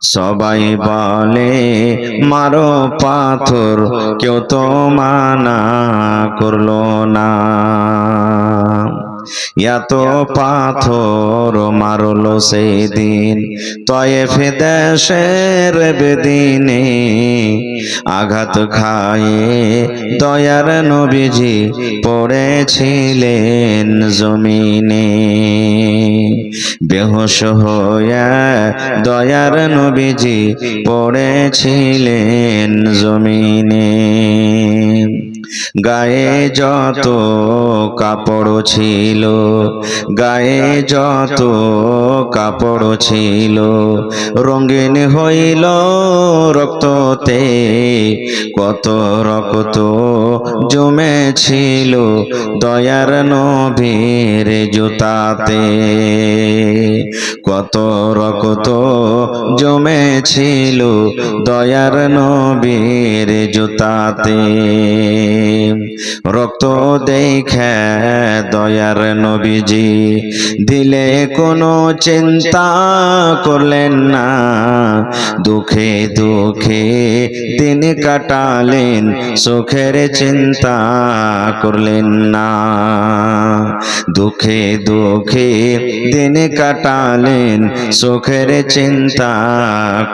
সবাই বলে মারো পাথর, কেউ তো মানা করলো না। এত পাথর মারলো সেই দিন তয়েফ দেশের বেদিনে, আঘাত খায়ে দয়ার নবীজি পড়েছিলেন জমিনে। বেহুশ হয়ে দয়ার নবীজি পড়েছিলেন জমিনে। গায়ে যত কাপড় ছিল, গায়ে যত কাপড় ছিল, রঙিন হইল রক্ততে, কত রক্ত জমেছিল দয়ার নবীর জুতাতে, কত রক্ত জমেছিল দয়ার নবীর জুতাতে। রক্ত দেখে দয়ার নবীজি দিলে কোনো চিন্তা করলেন না, দুঃখে দুঃখে দিন কাটালেন, সুখের চিন্তা করলেন না। দুঃখে দুঃখে দিন কাটালেন, সুখের চিন্তা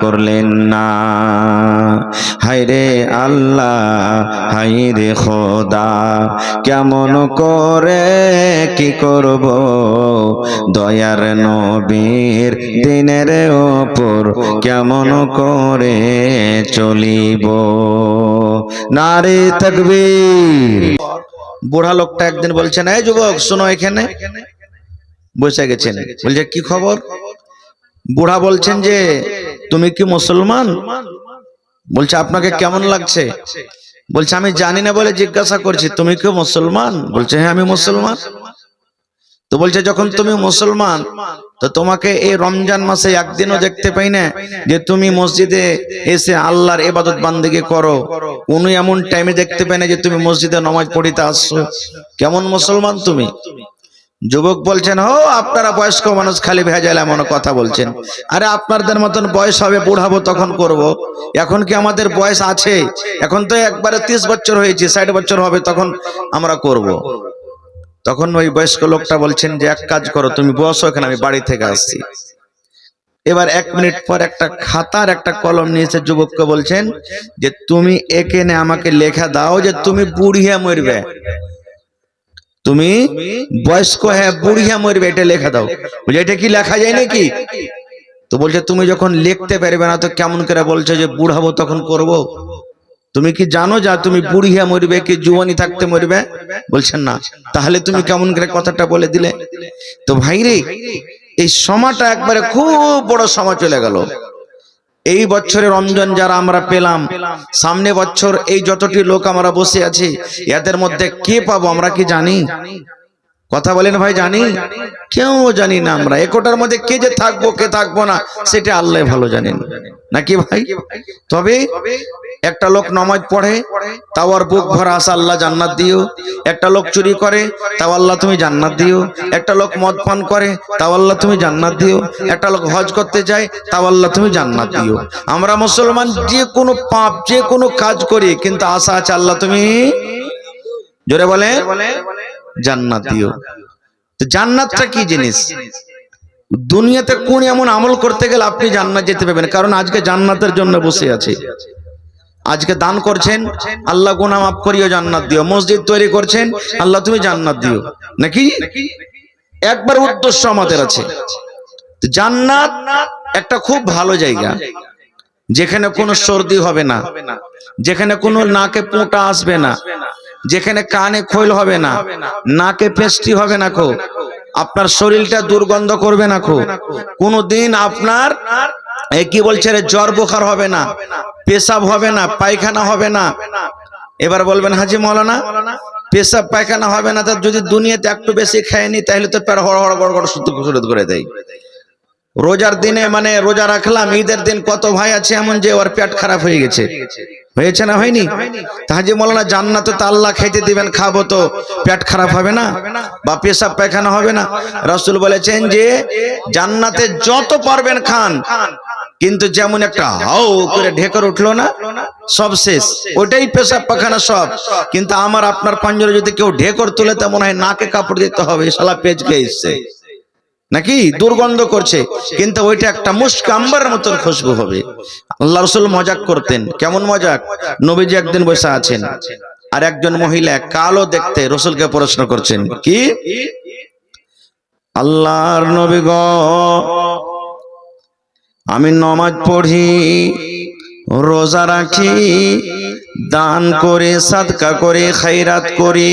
করলেন না। হায়রে আল্লাহ, হায়রে খোদা, কেমন করে কি করব দয়ার নবীর দিনের ওপর, কেমন করে চলিব। নারে তাকবীর। বুড়া লোকটা একদিন বলছেন, এই যুবক শোনো, এখানে বসে গেছেন। বলছে কি খবর? বুড়া বলছেন যে তুমি কি মুসলমান? বলছে আপনাকে কেমন লাগছে? বলছে আমি জানি না বলে জিজ্ঞাসা করছি, তুমি কি মুসলমান? বলছে হ্যাঁ আমি মুসলমান। তো বলছে যখন তুমি মুসলমান, তো তোমাকে এই রমজান মাসে একদিনও দেখতে পাই না যে তুমি মসজিদে এসে আল্লাহর ইবাদত বান্দেগি করো, কোন এমন টাইমে দেখতে পাই না যে তুমি মসজিদে নামাজ পড়িতে আসছো। কেমন মুসলমান তুমি? যুবক বলছেন, ও আপনারা বয়স্ক মানুষ খালি ভেজাল এমন কথা বলছেন। আরে আপনাদের মতন বয়স হবে, বুড়াবো তখন করব। এখন কি আমাদের বয়স আছে? এখন তো একবারে 30 বছর হয়েছে, 60 বছর হবে তখন আমরা করব। তখন ওই বয়স্ক লোকটা বলছেন যে এক কাজ করো, তুমি বসো এখানে, আমি বাড়ি থেকে আসছি। এবার 1 মিনিট পর একটা খাতার একটা কলম নিয়েছে, যুবককে বলছেন যে তুমি এখানে আমাকে লেখা দাও যে তুমি বুড়িয়া মরবে, তুমি বয়স্ক হ্যাঁ বুড়িয়া মরবে, এটা লেখা দাও। বলছে এটা কি লেখা যায় নাকি? তো বলছে তুমি যখন লিখতে পারবে না তো কেমন করে বলছো যে বুড়াবো তখন করব? তুমি কি জানো যা তুমি বুড়িয়া মরবে কি জুয়ানি থাকতে মরবে? বলছেন না। তাহলে তুমি কেমন করে কথাটা বলে দিলে? তো ভাইরে, এই সময়টা একবারে খুব বড় সময় চলে গেল। এই বছরে রমজান যারা আমরা পেলাম, সামনে বছর এই যতটি লোক আমরা বসে আছি, এদের মধ্যে কে পাবো আমরা কি জানি? কথা বলেন ভাই, জানি? কেউ জানি না। আমরা একটার মধ্যে কে যে থাকবো কে থাকবো না সেটা আল্লাহ ভালো জানেন, নাকি ভাই? তবে একটা লোক নামাজ পড়ে, তাও আর বুক ভরা আশা, আল্লাহ জান্নাত দিও। একটা লোক চুরি করে, তাও আল্লাহ তুমি জান্নাত দিও। একটা লোক মদ পান করে, তাও আল্লাহ তুমি জান্নাত দিও। একটা লোক হজ করতে যায়, তাও আল্লাহ তুমি জান্নাত দিও। আমরা মুসলমান যে কোনো পাপ যে কোনো কাজ করি, কিন্তু আশা আছে আল্লাহ তুমি জোরে বলে জান্নাত দিও। তো জান্নাতটা কি জিনিস? দুনিয়াতে কোন এমন আমল করতে গেলে আপনি জান্নাত যেতে পারবেন? কারণ আজকে জান্নাতের জন্য বসে আছে। আজকে দান করছেন, আল্লাহ গুনাহ মাফ করিও জান্নাত দিও। মসজিদ তৈরি করছেন, আল্লাহ তুমি জান্নাত দিও, নাকি? একবার উদ্দেশ্য আমাদের আছে। জান্নাত একটা খুব ভালো জায়গা, যেখানে কোনো সর্দি হবে না, যেখানে কোনো নাকে পোঁটা আসবে না, যেখানে কানে খৈল হবে না, নাকে পেস্টি হবে না, খো আপনার শরীরটা দুর্গন্ধ করবে না, খো কোনদিন আপনার কি বলছে রে জ্বর বোখার হবে না, পেশাব হবে না, পায়খানা হবে না। এবার বলবেন হাজি মৌলানা পেশাব পায়খানা হবে না, তার যদি দুনিয়াতে একটু বেশি খায়নি তাহলে তো পেট হড় হড় গড় গড় শুরু করে দেয়। রোজার দিনে মানে রোজা রাখলাম, ঈদের দিন কত ভাই আছে এমন যে ওর পেট খারাপ হয়ে গেছে, হয়েছে না হয়নি? হাজি মৌলানা জান্নাতে তো আল্লাহ খাইতে দিবেন, খাবো তো পেট খারাপ হবে না বা পেশাব পায়খানা হবে না? রাসূল বলেছেন যে জান্নাতে যত পারবেন খান, কিন্তু যেমন একটা হাও করে ঢেকর উঠলো না, সব শেষ, ওইটাই পেশাব পাখানা সব। কিন্তু আমার আপনার পাঞ্জরে যদি কেউ ঢেকর তুলে তা মনে হয় নাকে কাপড় দিতে হবে, শালা পেঁচকে এসছে নাকি, দুর্গন্ধ করছে, কিন্তু ওইটা একটা মুস্ক আম্বারের মতন খুশবু হবে। আল্লাহ রাসূল মজাক করতেন। কেমন মজাক? নবীজি একদিন বসে আছেন, আর একজন মহিলা কালো দেখতে রাসূলকে প্রশ্ন করছেন, কি আল্লাহর নবী গো, আমি নামাজ পড়ি, রোজা রাখি, দান করে, সাদকা করে, খায়রাত করি,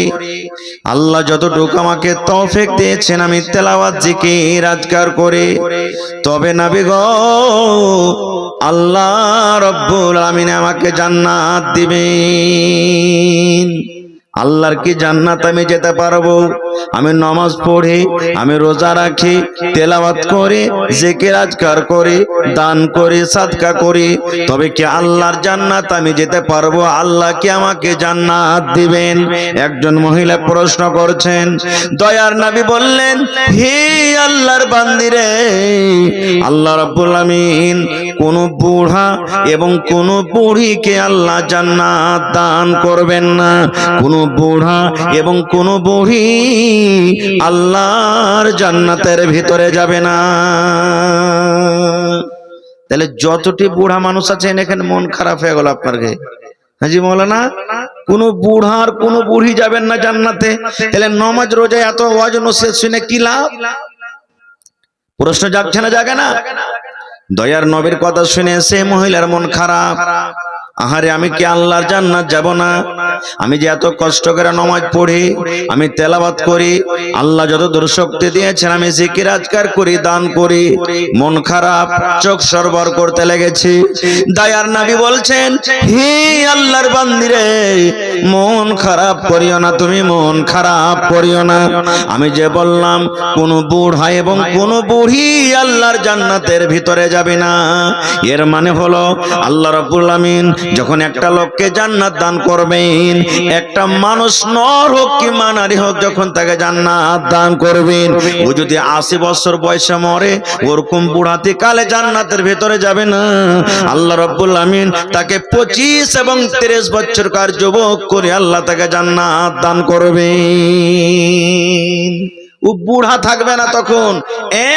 আল্লাহ যতটুকু আমাকে তৌফিক দিয়েছেন আমি তেলাওয়াত জিকির আজকার করি, তবে নবী গো আল্লাহ রব্বুল আমিন আমাকে জান্নাত দিবেন। আল্লাহর কি জান্নাত আমি যেতে পারবো? আমি নামাজ পড়ি, আমি রোজা রাখি, তেলাওয়াত করি, জিকির আজকার করি, দান করি, সাদকা করি, তবে কি আল্লাহর জান্নাত আমি যেতে পারবো? আল্লাহ কি আমাকে জান্নাত দিবেন? একজন মহিলা প্রশ্ন করছেন। দয়ার নবী বললেন, হে আল্লাহর বান্দিরে, আল্লাহ রাব্বুল আমিন কোন বুড়া এবং কোন বুড়িকে আল্লাহ জান্নাত দান করবেন না। কোন বুড়া এবং কোন বুড়ি আল্লাহর জান্নাতের ভিতরে যাবে না। তাহলে যতটি বুড়া মানুষ আছেন এখানে মন খারাপ হয়ে গেল আপনার, হাজি মৌলানা কোন বুড়ার কোন বুড়ি যাবেন না জান্নাতে, তাহলে নামাজ রোজা এত ওয়াজ নসিহত শুনে কি লাভ? প্রশ্ন জাগছে না, জাগে না? দয়ার নবীর কথা শুনে সে মহিলার মন খারাপ। আহারে, আমি কি আল্লাহর জান্নাত যাব না? আমি যে এত কষ্ট করে নামাজ পড়ি, আমি তেলাওয়াত করি, আল্লাহ যত দূর শক্তি দিয়েছেন আমি জিকির আজকার করি, দান করি, মন খারাপ, চোখ সরবর করতে লেগেছি। দয়ার নবী বলছেন, হে আল্লাহর বান্দিরে, মন খারাপ করিও না, তুমি মন খারাপ করিও না। আমি যে বললাম কোন বুড়া এবং কোন বুড়ি আল্লাহর জান্নাতের ভিতরে যাবে না, এর মানে হলো আল্লাহ রাব্বুল আমিন যখন একটা লোককে জান্নাত দান করবেন, একটা মানুষ নর হোক কি মানারি হোক, যখন তাকে জান্নাত দান করবেন, ও যদি 80 বছর বয়সে মরে, ওরকম বুড়াতে কালে জান্নাতের ভেতরে যাবে না। আল্লাহ রাব্বুল আমিন তাকে 25 এবং 30 বছরকার যুবক করে আল্লাহ তাকে জান্নাত দান করবেন। ও বুড়া থাকবে না, তখন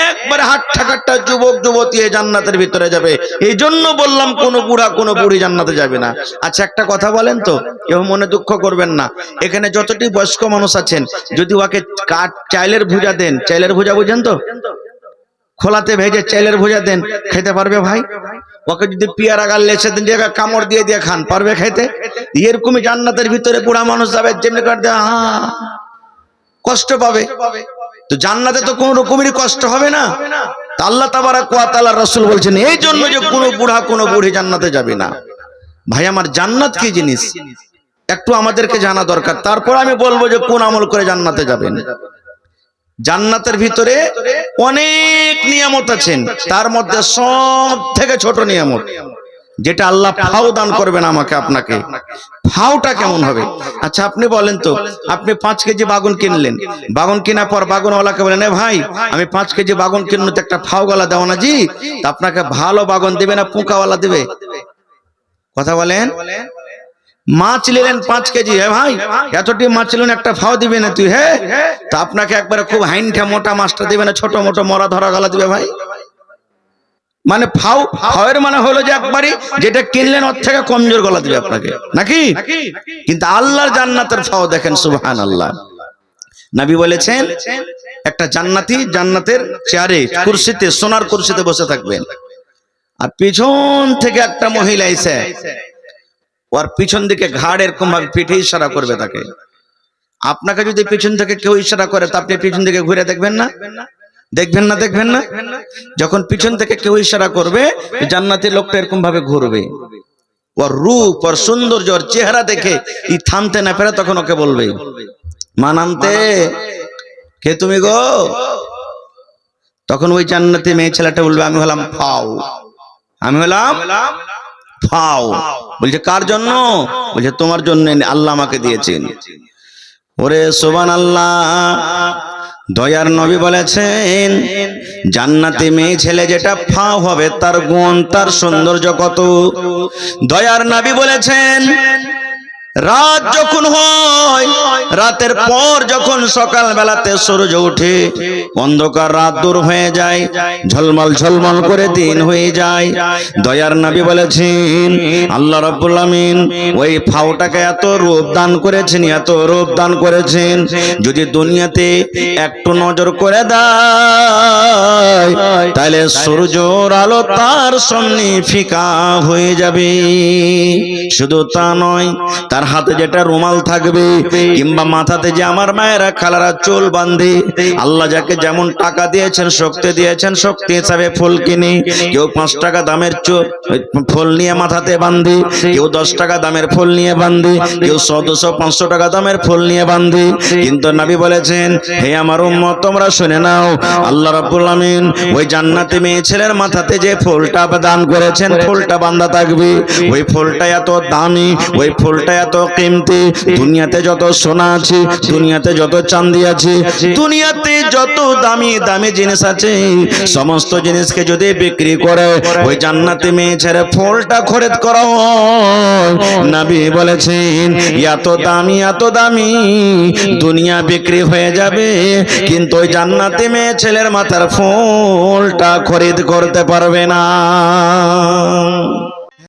একবারে হাট্টা যুবক যুবতী জান্নাতের ভিতরে যাবে। এই জন্য বললাম কোন বুড়া কোন বুড়ি জান্নাতে যাবে না। আচ্ছা, একটা কথা বলেন তো, কেউ মনে দুঃখ করবেন না, এখানে যতটি বয়স্ক মানুষ আছেন, যদি ওকে চাইলের ভুজা দেন, চাইলের ভুজা বুঝেন তো, খোলাতে ভেজে চাইলের ভুজা দেন, খেতে পারবে ভাই? ওকে যদি পিয়ারা গাল লেচে দেন, কামড় দিয়ে দিয়ে খান, পারবে খেতে? এরকমই জান্নাতের ভিতরে বুড়া মানুষ যাবে, যেমনি করে কষ্ট পাবে। তো জান্নাতে তো কোন রকমেরই কষ্ট হবে না। আল্লাহ তাবারাক ওয়া তাআলা রাসূল বলছেন, এই জন্য যে কোন বুড়া কোন বুড়ি জান্নাতে যাবে না। ভাই আমার, জান্নাত কি জিনিস একটু আমাদেরকে জানা দরকার, তারপর আমি বলবো যে কোন আমল করে জান্নাতে যাবেন। জান্নাতের ভিতরে অনেক নিয়ামত আছেন, তার মধ্যে সব থেকে ছোট নিয়ামত যেটা আল্লাহ ফাও দান করবেন আমাকে আপনাকে। ফাওটা কেমন হবে? আচ্ছা আপনি বলেন তো, আপনি 5 কেজি বাগুন কিনলেন, বাগুন কেনার পর বাগুনওয়ালাকে বলেন, ভাই আমি 5 কেজি বাগুন কিনলো, তো একটা ফাও গলা দেওয়া না জি, তা আপনাকে ভালো বাগুন দেবে না পোকাওয়ালা দেবে? কথা বলেন। মাছ নিলেন 5 কেজি, হ্যাঁ ভাই এতটি মাছ নিলেন, একটা ফাও দিবে না তুই? হ্যাঁ, তা আপনাকে একবারে খুব হাইনটা মোটা মাছটা দিবে না, ছোট মোটো মরা ধরা গলা দিবে ভাই? মানে ফাওয়ের মানে হলো যে একবারই যেটা কিনলেন ওর থেকে কমজোর গলা দিবে আপনাকে, নাকি? কিন্তু আল্লাহর জান্নাতের ফাও দেখেন, সুবহানাল্লাহ। নবী বলেছেন, একটা জান্নাতি জান্নাতের চেয়ারে, কুরসিতে, সোনার কুরসিতে বসে থাকবেন, আর পিছন থেকে একটা মহিলা এসে ওর পিছন দিকে ঘাড় এরকম ভাবে পিঠে ইশারা করবে তাকে। আপনাকে যদি পিছন থেকে কেউ ইশারা করে, তা আপনি পিছন দিকে ঘুরে দেখবেন না? দেখবেন না? দেখবেন না? যখন পিছন থেকে কেউ ইশারা করবে, জান্নাতের লোকটা এরকম ভাবে ঘুরবে, ওর রূপ, ওর সৌন্দর্য, ওর চেহারা দেখে ই থামতে না পারে, তখন ওকে বলবে, মানান্তে কে তুমি গো? তখন ওই জান্নাতি মেয়ে ছেলেটা বলবে, আমি হলাম ফাও, আমি হলাম ফাও। বলছে কার জন্য? বলছে তোমার জন্য, আল্লাহ আমাকে দিয়েছেন। ওরে সুবহানাল্লাহ, দয়ার নবী বলেছেন জান্নাতে মেয়ে ছেলে যেটা ফা হবে তার গুণ তার সৌন্দর্য কত। দয়ার নবী বলেছেন রাত যখন হয়, রাতের পর যখন সকাল বেলাতে সূর্য ওঠে, অন্ধকার রাত দূর হয়ে যায়, ঝলমল ঝলমল করে দিন হয়ে যায়। দয়ার নবী বলেছেন আল্লাহ রাব্বুল আমিন ওই ফাওটাকে এত রূপ দান করেছেন, এত রূপ দান করেছেন, যদি দুনিয়াতে একটু নজর করে দেয় তাহলে সূর্যের আলো তার সামনে ফিকা হয়ে যাবে। শুধু তা নয়, তার হাতে যেটা রুমাল থাকবে কিংবা মাথাতে যে আমার মায়েরা খালারা চুল বাঁধে, আল্লাহ যাকে যেমন টাকা দিয়েছেন, শক্তি দিয়েছেন, শক্তি হিসাবে ফুল কিনে কেউ 5 টাকা দামের ফুল নিয়ে মাথাতে বাঁধে, কেউ 10 টাকা দামের ফুল নিয়ে বাঁধে, কেউ 100, 200, 500 টাকা দামের ফুল নিয়ে বাঁধে। কিন্তু নবী বলেছেন হে আমার উম্মত তোমরা শুনে নাও, আল্লাহ রাব্বুল আমিন ওই জান্নাতে মেয়ে ছেলের মাথাতে যে ফুলটা দান করেছেন, ফুলটা বাঁধা থাকবে, ওই ফুলটা এত দামি, ওই ফুলটা এত কিমতি। দুনিয়াতে যত সোনা আছে, দুনিয়াতে যত চাঁদি আছে, দুনিয়াতে যত দামি দামি জিনিস আছে, সমস্ত জিনিসকে যদি বিক্রি করে ওই জান্নাতে মেয়ে ছেলে ফুলটা খরিদ করা হয়, নবী বলেছেন এত দামি এত দামি দুনিয়া বিক্রি হয়ে যাবে, কিন্তু ওই জান্নাতে মেয়ে ছেলের মাথার ফুলটা খরিদ করতে পারবে না।